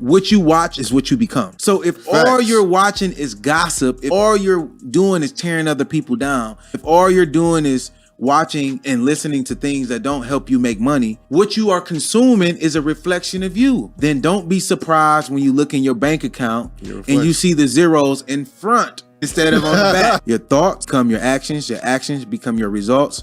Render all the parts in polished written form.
what you watch is what you become. So if all you're watching is gossip, if all you're doing is tearing other people down, if all you're doing is watching and listening to things that don't help you make money, what you are consuming is a reflection of you. Then don't be surprised when you look in your bank account and you see the zeros in front instead of on the back. Your thoughts become your actions become your results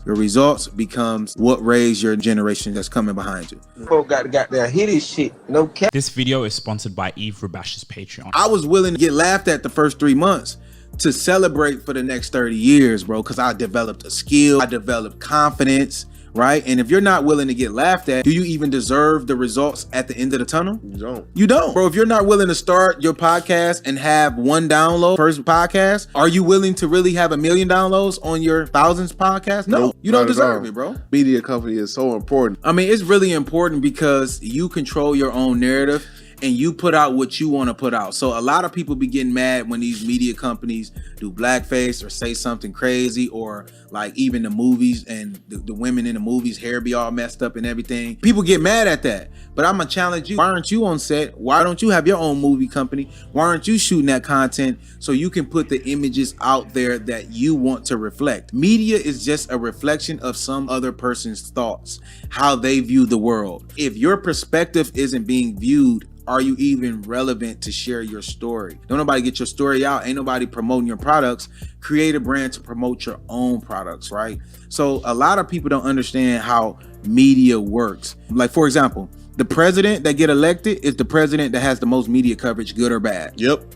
becomes what raise your generation that's coming behind you. Folk got that hit his shit, no cap. This video is sponsored by Eve Rabash's Patreon. I was willing to get laughed at the first 3 months to celebrate for the next 30 years, bro, because I developed a skill, I developed confidence, right? And if you're not willing to get laughed at, do you even deserve the results at the end of the tunnel? You don't. Bro, if you're not willing to start your podcast and have 1 download first podcast, are you willing to really have 1 million downloads on your thousands podcast? No, Nope, you don't not at deserve all. it, bro. Media company is so important. I mean, it's really important because you control your own narrative and you put out what you want to put out. So a lot of people be getting mad when these media companies do blackface or say something crazy, or like even the movies and the women in the movies hair be all messed up and everything. People get mad at that. But I'm gonna challenge you. Why aren't you on set? Why don't you have your own movie company? Why aren't you shooting that content so you can put the images out there that you want to reflect? Media is just a reflection of some other person's thoughts, how they view the world. If your perspective isn't being viewed, are you even relevant to share your story? Don't nobody get your story out. Ain't nobody promoting your products. Create a brand to promote your own products, right? So a lot of people don't understand how media works. Like, for example, the president that get elected is the president that has the most media coverage, good or bad. Yep.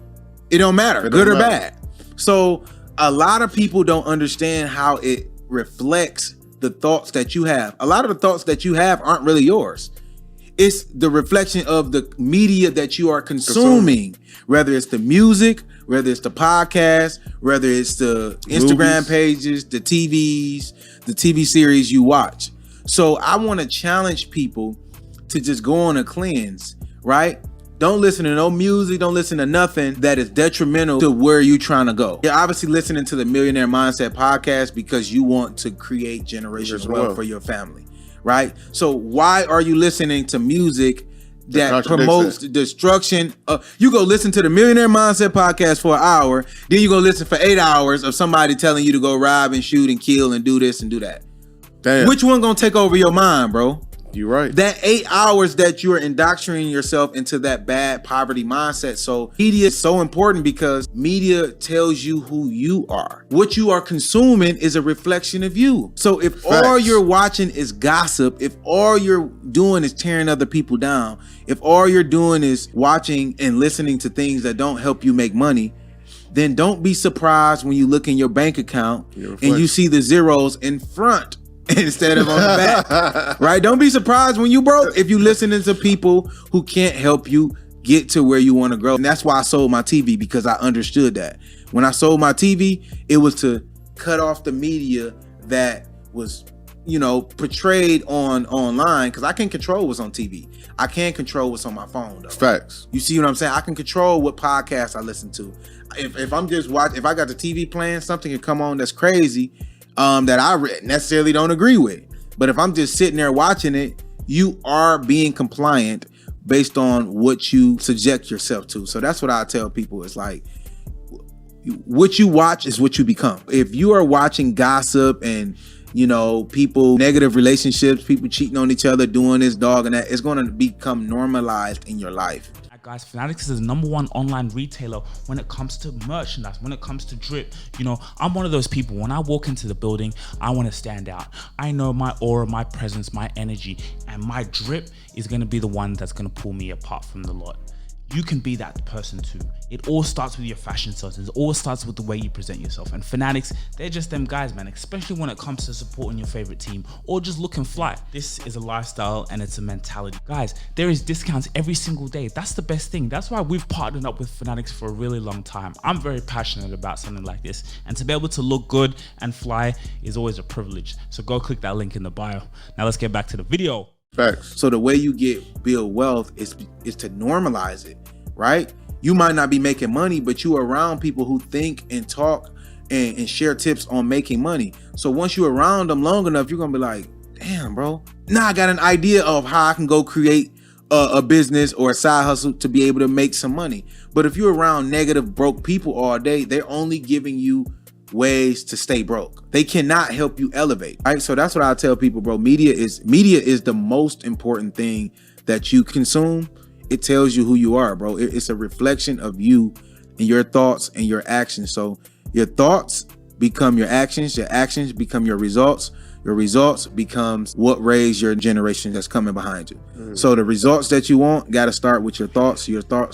It don't matter, good or bad. So a lot of people don't understand how it reflects the thoughts that you have. A lot of the thoughts that you have aren't really yours. It's the reflection of the media that you are consuming, whether it's the music, whether it's the podcast, whether it's the Instagram pages, the TVs, the TV series you watch. So I want to challenge people to just go on a cleanse, right? Don't listen to no music, don't listen to nothing that is detrimental to where you're trying to go. You're obviously listening to the Millionaire Mindset podcast because you want to create generational wealth for your family. Right? So why are you listening to music that promotes the destruction of, you go listen to the Millionaire Mindset podcast for an hour, then you go listen for 8 hours of somebody telling you to go rob and shoot and kill and do this and do that. Damn. Which one gonna take over your mind, bro? You're right. That 8 hours that you're indoctrinating yourself into that bad poverty mindset. So media is so important because media tells you who you are. What you are consuming is a reflection of you. So if all you're watching is gossip, if all you're doing is tearing other people down, if all you're doing is watching and listening to things that don't help you make money, then don't be surprised when you look in your bank account and you see the zeros in front instead of on the back, right? Don't be surprised when you broke if you listening to people who can't help you get to where you want to grow. And that's why I sold my TV, because I understood that. When I sold my TV, it was to cut off the media that was, you know, portrayed online, because I can control what's on TV. I can't control what's on my phone, though. Facts. You see what I'm saying? I can control what podcasts I listen to. If I'm just watching, if I got the TV playing, something can come on that's crazy, that I necessarily don't agree with. But if I'm just sitting there watching it, you are being compliant based on what you subject yourself to. So that's what I tell people. It's like, what you watch is what you become. If you are watching gossip and, you know, people, negative relationships, people cheating on each other, doing this, dog, and that, it's going to become normalized in your life. Guys, Fanatics is the #1 online retailer when it comes to merchandise, when it comes to drip. You know, I'm one of those people, when I walk into the building, I want to stand out. I know my aura, my presence, my energy, and my drip is going to be the one that's going to pull me apart from the lot. You can be that person too. It all starts with your fashion sense. It all starts with the way you present yourself. And Fanatics, they're just them guys, man, especially when it comes to supporting your favorite team or just looking fly. This is a lifestyle and it's a mentality. Guys, there is discounts every single day. That's the best thing. That's why we've partnered up with Fanatics for a really long time. I'm very passionate about something like this. And to be able to look good and fly is always a privilege. So go click that link in the bio. Now let's get back to the video. Facts. So the way you build wealth is to normalize it, right? You might not be making money, but you are around people who think and talk and share tips on making money. So once you're around them long enough, you're gonna be like, damn, bro. Now I got an idea of how I can go create a business or a side hustle to be able to make some money. But if you're around negative, broke people all day, they're only giving you ways to stay broke. They cannot help you elevate, right? So that's what I tell people, bro. Media is the most important thing that you consume. It tells you who you are, bro. It's a reflection of you and your thoughts and your actions. So your thoughts become your actions become your results becomes what raise your generation that's coming behind you. So the results that you want got to start with your thoughts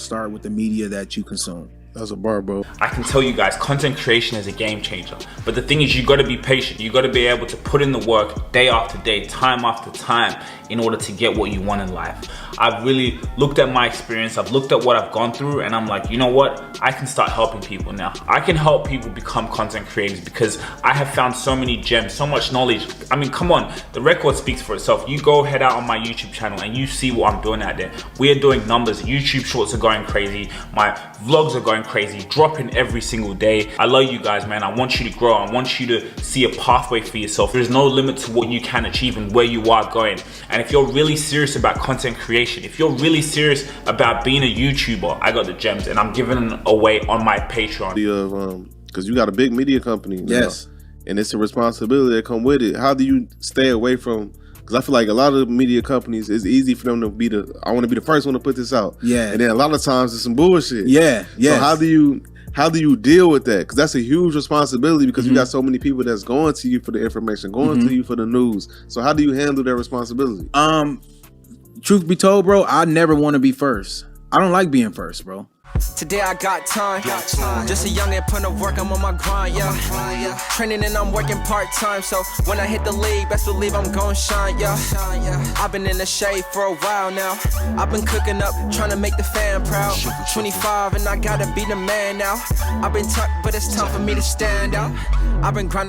start with the media that you consume. That's a bar, bro. I can tell you guys, content creation is a game changer. But the thing is, you got to be patient. You got to be able to put in the work day after day, time after time, in order to get what you want in life. I've really looked at my experience. I've looked at what I've gone through, and I'm like, you know what? I can start helping people now. I can help people become content creators because I have found so many gems, so much knowledge. I mean, come on, the record speaks for itself. You go head out on my YouTube channel and you see what I'm doing out there. We are doing numbers. YouTube shorts are going crazy. My vlogs are going crazy, dropping every single day. I love you guys, man. I want you to grow. I want you to see a pathway for yourself. There's no limit to what you can achieve and where you are going. And if you're really serious about content creation, if you're really serious about being a YouTuber, I got the gems and I'm giving them away on my Patreon. Because you got a big media company now, Yes. and it's a responsibility that come with it. How do you stay away from, because I feel like a lot of the media companies, it's easy for them to be I want to be the first one to put this out. Yeah. And then a lot of times it's some bullshit. Yeah. So how do you deal with that? Because that's a huge responsibility because you got so many people that's going to you for the information, going to you for the news. So how do you handle that responsibility? Truth be told, bro, I never want to be first. I don't like being first, bro. Today I got time. Just a youngin' putting to work, I'm on my grind, yeah. Training and I'm working part-time, so when I hit the league, best believe I'm gon' shine, yeah. I've been in the shade for a while now. I've been cooking up, trying to make the fan proud. 25 and I gotta be the man now. I've been tucked, but it's time for me to stand out. I've been grinding.